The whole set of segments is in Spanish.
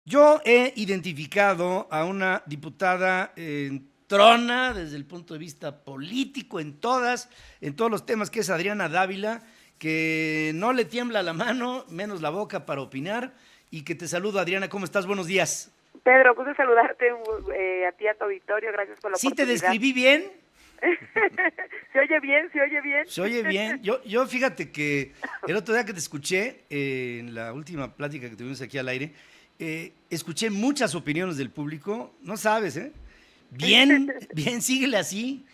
Yo he identificado a una diputada trona desde el punto de vista político en todos los temas, que es Adriana Dávila, que no le tiembla la mano, menos la boca para opinar, y que te saludo, Adriana. ¿Cómo estás? Buenos días. Pedro, gusto saludarte a ti, a tu auditorio, gracias por la ¿Sí te oportunidad. describí bien? ¿Se oye bien? ¿Se oye bien? Se oye bien. Yo fíjate que el otro día que te escuché, en la última plática que tuvimos aquí al aire, escuché muchas opiniones del público. No sabes, ¿eh? Bien, bien, síguele así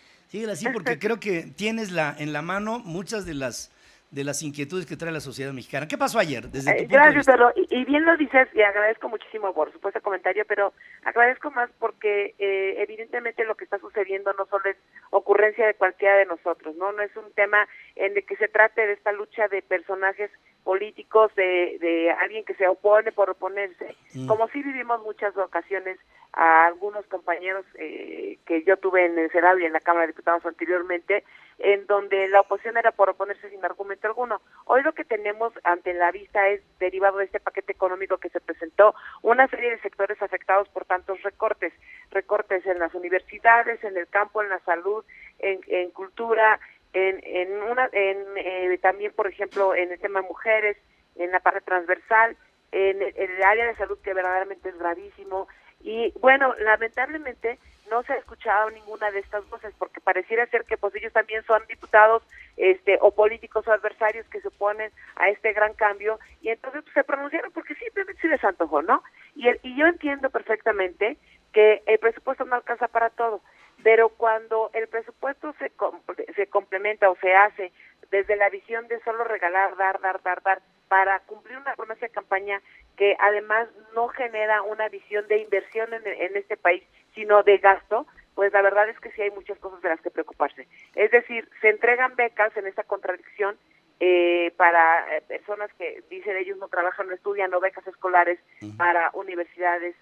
porque creo que tienes en la mano muchas de las inquietudes que trae la sociedad mexicana. ¿Qué pasó ayer, desde tu punto de Gracias, vista? Pedro. Y bien lo dices, y agradezco muchísimo por supuesto el comentario, pero agradezco más porque evidentemente lo que está sucediendo no solo es ocurrencia de cualquiera de nosotros, ¿no? No es un tema en el que se trate de esta lucha de personajes políticos, de alguien que se opone por oponerse, Mm. como sí vivimos muchas ocasiones a algunos compañeros que yo tuve en el Senado y en la Cámara de Diputados anteriormente, en donde la oposición era por oponerse sin argumento alguno. Hoy lo que tenemos ante la vista es, derivado de este paquete económico que se presentó, una serie de sectores afectados por tantos recortes, recortes en las universidades, en el campo, en la salud, en cultura, también, por ejemplo, en el tema de mujeres, en la parte transversal, en el área de salud, que verdaderamente es gravísimo. Y bueno, lamentablemente no se ha escuchado ninguna de estas voces, porque pareciera ser que pues ellos también son diputados o políticos o adversarios que se oponen a este gran cambio, y entonces pues, se pronunciaron porque simplemente se les antojó, ¿no? Y yo entiendo perfectamente que el presupuesto no alcanza para todo, pero cuando el presupuesto se complementa o se hace desde la visión de solo regalar, dar, para cumplir una promesa de campaña que además no genera una visión de inversión en este país, sino de gasto, pues la verdad es que sí hay muchas cosas de las que preocuparse. Es decir, se entregan becas en esta contradicción para personas que dicen ellos no trabajan, no estudian, o becas escolares para universidades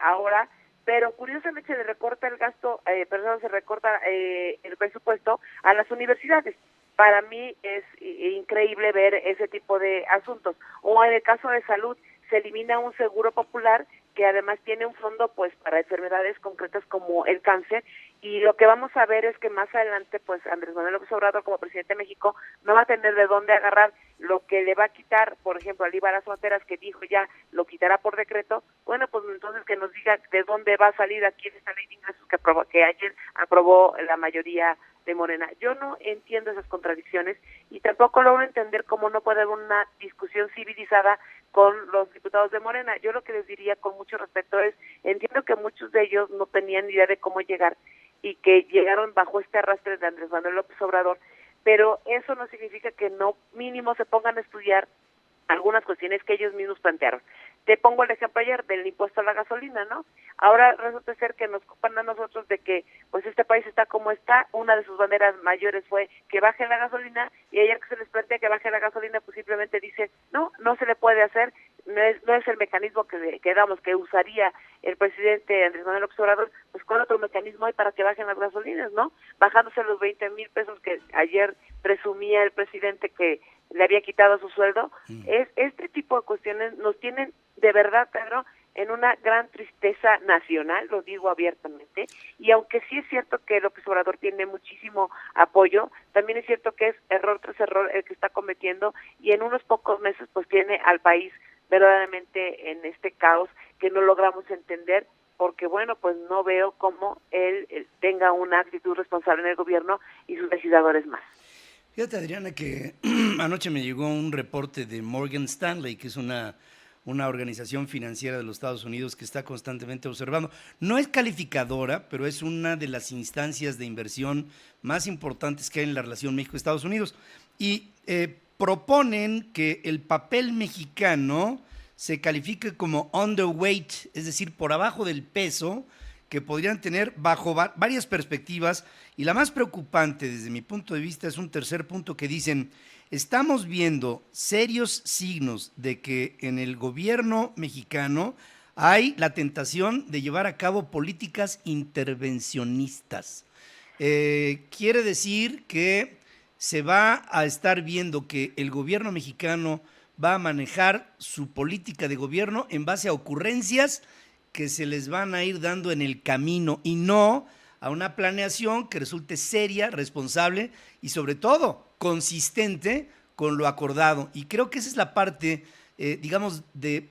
ahora, pero curiosamente se le recorta el gasto, se recorta el presupuesto a las universidades. Para mí es increíble ver ese tipo de asuntos. O en el caso de salud, se elimina un seguro popular que además tiene un fondo pues para enfermedades concretas como el cáncer, y lo que vamos a ver es que más adelante pues Andrés Manuel López Obrador, como presidente de México, no va a tener de dónde agarrar lo que le va a quitar, por ejemplo, a Líbaras Fronteras, que dijo ya lo quitará por decreto. Bueno, pues entonces que nos diga de dónde va a salir aquí en esta ley de ingresos que ayer aprobó la mayoría de Morena. Yo no entiendo esas contradicciones y tampoco logro entender cómo no puede haber una discusión civilizada con los diputados de Morena. Yo lo que les diría con mucho respeto es, entiendo que muchos de ellos no tenían idea de cómo llegar y que llegaron bajo este arrastre de Andrés Manuel López Obrador, pero eso no significa que no mínimo se pongan a estudiar algunas cuestiones que ellos mismos plantearon. Te pongo el ejemplo ayer del impuesto a la gasolina, ¿no? Ahora resulta ser que nos culpan a nosotros de que pues este país está como está. Una de sus banderas mayores fue que baje la gasolina, y ayer que se les plantea que baje la gasolina, pues simplemente dice, no, no se le puede hacer, no es el mecanismo que usaría el presidente Andrés Manuel López Obrador. Pues ¿cuál otro mecanismo hay para que bajen las gasolinas, no? Bajándose los 20,000 pesos que ayer presumía el presidente que le había quitado su sueldo. Es este tipo de cuestiones nos tienen de verdad, Pedro, en una gran tristeza nacional, lo digo abiertamente, y aunque sí es cierto que López Obrador tiene muchísimo apoyo, también es cierto que es error tras error el que está cometiendo, y en unos pocos meses pues tiene al país verdaderamente en este caos que no logramos entender, porque bueno, pues no veo cómo él tenga una actitud responsable en el gobierno y sus legisladores más. Fíjate, Adriana, que anoche me llegó un reporte de Morgan Stanley, que es una organización financiera de los Estados Unidos que está constantemente observando. No es calificadora, pero es una de las instancias de inversión más importantes que hay en la relación México-Estados Unidos. Y proponen que el papel mexicano se califique como underweight, es decir, por abajo del peso, que podrían tener bajo varias perspectivas, y la más preocupante desde mi punto de vista es un tercer punto que dicen: estamos viendo serios signos de que en el gobierno mexicano hay la tentación de llevar a cabo políticas intervencionistas. Quiere decir que se va a estar viendo que el gobierno mexicano va a manejar su política de gobierno en base a ocurrencias que se les van a ir dando en el camino y no a una planeación que resulte seria, responsable y sobre todo consistente con lo acordado. Y creo que esa es la parte, digamos, de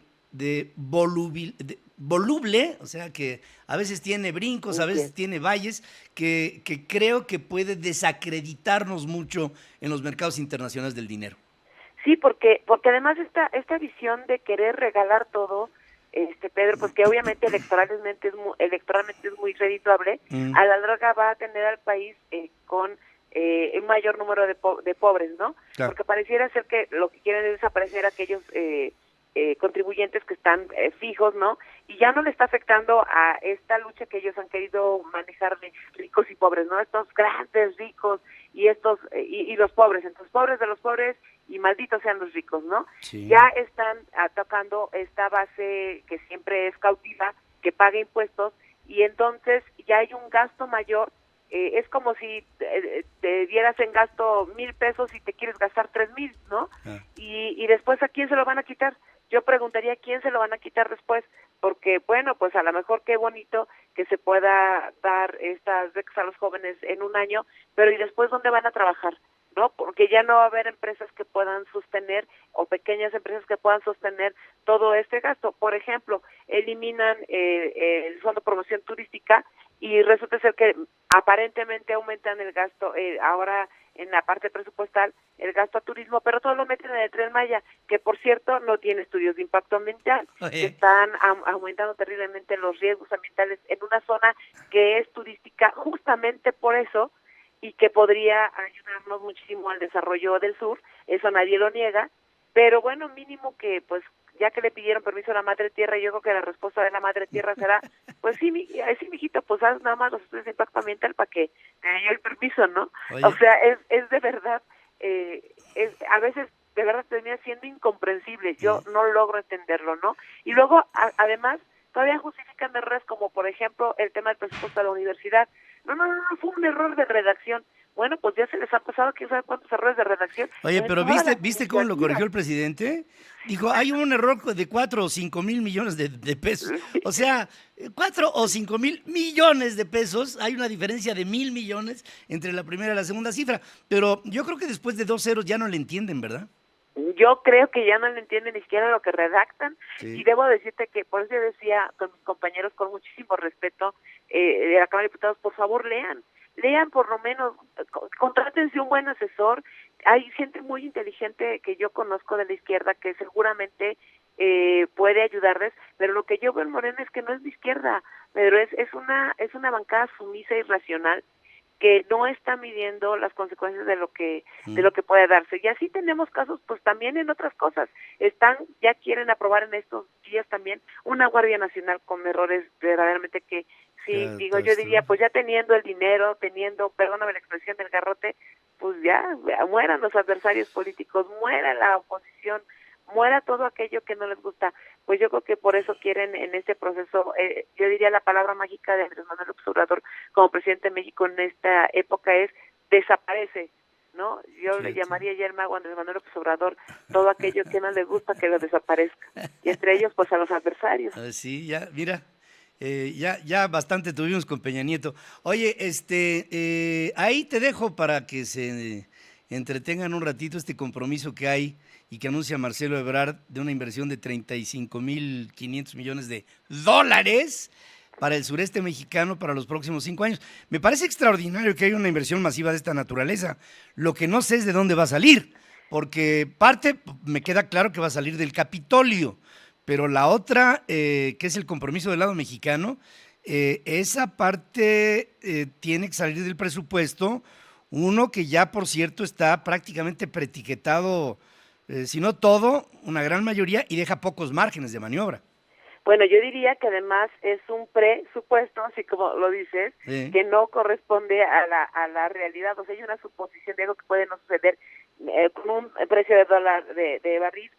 voluble, o sea, que a veces tiene brincos, a veces tiene valles, que creo que puede desacreditarnos mucho en los mercados internacionales del dinero. Sí, porque además esta visión de querer regalar todo, Pedro, pues que obviamente electoralmente es muy redituable, a la larga va a tener al país con un mayor número de pobres, ¿no? Claro. Porque pareciera ser que lo que quieren es desaparecer aquellos contribuyentes que están fijos, ¿no? Y ya no le está afectando a esta lucha que ellos han querido manejar de ricos y pobres, ¿no? Estos grandes ricos y estos y los pobres, entonces pobres de los pobres y malditos sean los ricos, ¿no? Sí. Ya están atacando esta base que siempre es cautiva, que paga impuestos, y entonces ya hay un gasto mayor. Es como si te dieras en gasto 1,000 pesos y te quieres gastar 3,000, ¿no? Y después, ¿a quién se lo van a quitar? Yo preguntaría quién se lo van a quitar después, porque bueno, pues a lo mejor qué bonito que se pueda dar estas becas a los jóvenes en un año, pero ¿y después dónde van a trabajar? ¿No? Porque ya no va a haber empresas que puedan sostener, o pequeñas empresas que puedan sostener todo este gasto. Por ejemplo, eliminan el Fondo de Promoción Turística y resulta ser que aparentemente aumentan el gasto ahora en la parte presupuestal, el gasto a turismo, pero todo lo meten en el Tren Maya, que por cierto no tiene estudios de impacto ambiental. Están aumentando terriblemente los riesgos ambientales en una zona que es turística justamente por eso, y que podría ayudarnos muchísimo al desarrollo del sur, eso nadie lo niega, pero bueno, mínimo que pues ya que le pidieron permiso a la Madre Tierra, yo creo que la respuesta de la Madre Tierra será, pues sí, mijito, pues haz nada más los estudios de impacto ambiental para que te dé el permiso, ¿no? Oye. O sea, es de verdad, a veces de verdad termina siendo incomprensible, yo no logro entenderlo, ¿no? Y luego, además, todavía justifican errores como, por ejemplo, el tema del presupuesto de la universidad. No, fue un error de redacción. Bueno, pues ya se les ha pasado quién sabe cuántos errores de redacción. Oye, pero ¿viste cómo lo corrigió el presidente? Dijo, hay un error de 4 o 5 mil millones de pesos. O sea, 4 o 5 mil millones de pesos. Hay una diferencia de 1,000 millones entre la primera y la segunda cifra. Pero yo creo que después de 2 ceros ya no le entienden, ¿verdad? Yo creo que ya no le entienden ni siquiera lo que redactan, y debo decirte que por eso yo decía con mis compañeros con muchísimo respeto de la Cámara de Diputados, por favor lean por lo menos, contrátense un buen asesor. Hay gente muy inteligente que yo conozco de la izquierda que seguramente puede ayudarles, pero lo que yo veo en Morena es que no es de izquierda, pero es una bancada sumisa y racional que no está midiendo las consecuencias de lo que puede darse. Y así tenemos casos pues también en otras cosas. Ya quieren aprobar en estos días también una Guardia Nacional con errores verdaderamente que sí, yo diría, pues ya teniendo el dinero, perdóname la expresión del garrote, pues ya mueran los adversarios políticos, muera la oposición, muera todo aquello que no les gusta. Pues yo creo que por eso quieren en este proceso, yo diría la palabra mágica de Andrés Manuel López Obrador como presidente de México en esta época es desaparece, ¿no? Yo le llamaría ya el mago Andrés Manuel López Obrador, todo aquello que no le gusta que lo desaparezca, y entre ellos pues a los adversarios. Sí, ya, mira. Ya bastante tuvimos con Peña Nieto. Oye, ahí te dejo para que se entretengan un ratito este compromiso que hay y que anuncia Marcelo Ebrard de una inversión de 35,500 millones de dólares para el sureste mexicano para los próximos 5 años. Me parece extraordinario que haya una inversión masiva de esta naturaleza. Lo que no sé es de dónde va a salir, porque parte me queda claro que va a salir del Capitolio. Pero la otra, que es el compromiso del lado mexicano, esa parte tiene que salir del presupuesto, uno que ya, por cierto, está prácticamente preetiquetado, si no todo, una gran mayoría, y deja pocos márgenes de maniobra. Bueno, yo diría que además es un presupuesto, así como lo dices, que no corresponde a la realidad. O sea, hay una suposición de algo que puede no suceder con un precio de dólar de barril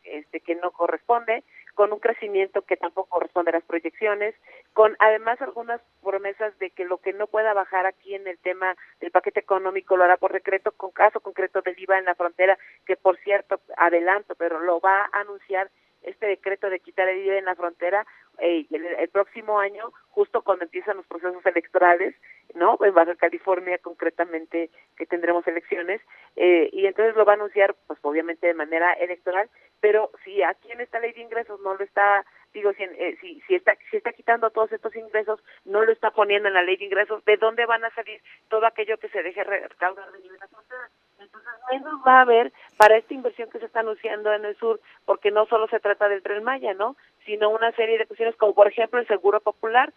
que no corresponde, con un crecimiento que tampoco corresponde a las proyecciones, con además algunas promesas de que lo que no pueda bajar aquí en el tema del paquete económico lo hará por decreto, con caso concreto del IVA en la frontera, que por cierto, adelanto, pero lo va a anunciar este decreto de quitar el IVA en la frontera el próximo año, justo cuando empiezan los procesos electorales, ¿no? En Baja California concretamente, que tendremos elecciones, y entonces lo va a anunciar, pues obviamente de manera electoral, pero si aquí en esta ley de ingresos no lo está, digo, si está quitando todos estos ingresos, no lo está poniendo en la ley de ingresos, ¿de dónde van a salir todo aquello que se deje recaudar de nivel nacional? Entonces, menos va a haber para esta inversión que se está anunciando en el sur, porque no solo se trata del Tren Maya, ¿no? Sino una serie de cuestiones como, por ejemplo, el Seguro Popular,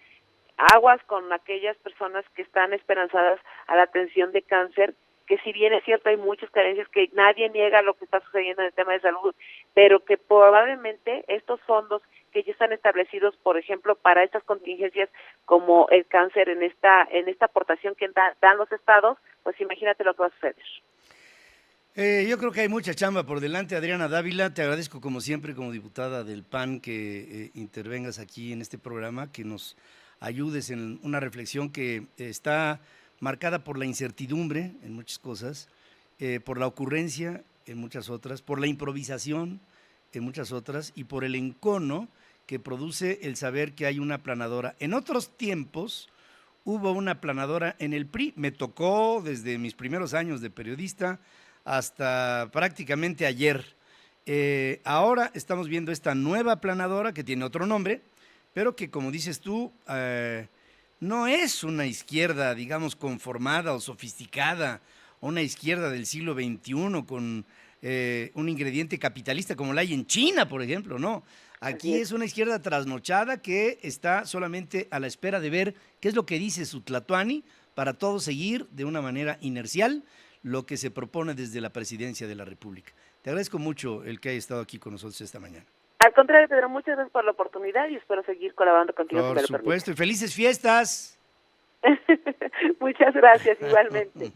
aguas con aquellas personas que están esperanzadas a la atención de cáncer, que si bien es cierto hay muchas carencias, que nadie niega lo que está sucediendo en el tema de salud, pero que probablemente estos fondos que ya están establecidos, por ejemplo, para estas contingencias como el cáncer en esta aportación que dan los estados, pues imagínate lo que va a suceder. Yo creo que hay mucha chamba por delante, Adriana Dávila. Te agradezco como siempre, como diputada del PAN, que intervengas aquí en este programa, que nos ayudes en una reflexión que está marcada por la incertidumbre en muchas cosas, por la ocurrencia en muchas otras, por la improvisación en muchas otras y por el encono que produce el saber que hay una aplanadora. En otros tiempos hubo una aplanadora en el PRI, me tocó desde mis primeros años de periodista hasta prácticamente ayer. Ahora estamos viendo esta nueva aplanadora que tiene otro nombre, pero que, como dices tú, no es una izquierda, digamos, conformada o sofisticada, una izquierda del siglo XXI con un ingrediente capitalista como la hay en China, por ejemplo, no. Aquí es una izquierda trasnochada que está solamente a la espera de ver qué es lo que dice su Tlatoani para todo seguir de una manera inercial lo que se propone desde la Presidencia de la República. Te agradezco mucho el que haya estado aquí con nosotros esta mañana. Al contrario, Pedro, muchas gracias por la oportunidad y espero seguir colaborando contigo. Por supuesto, y felices fiestas. Muchas gracias, igualmente.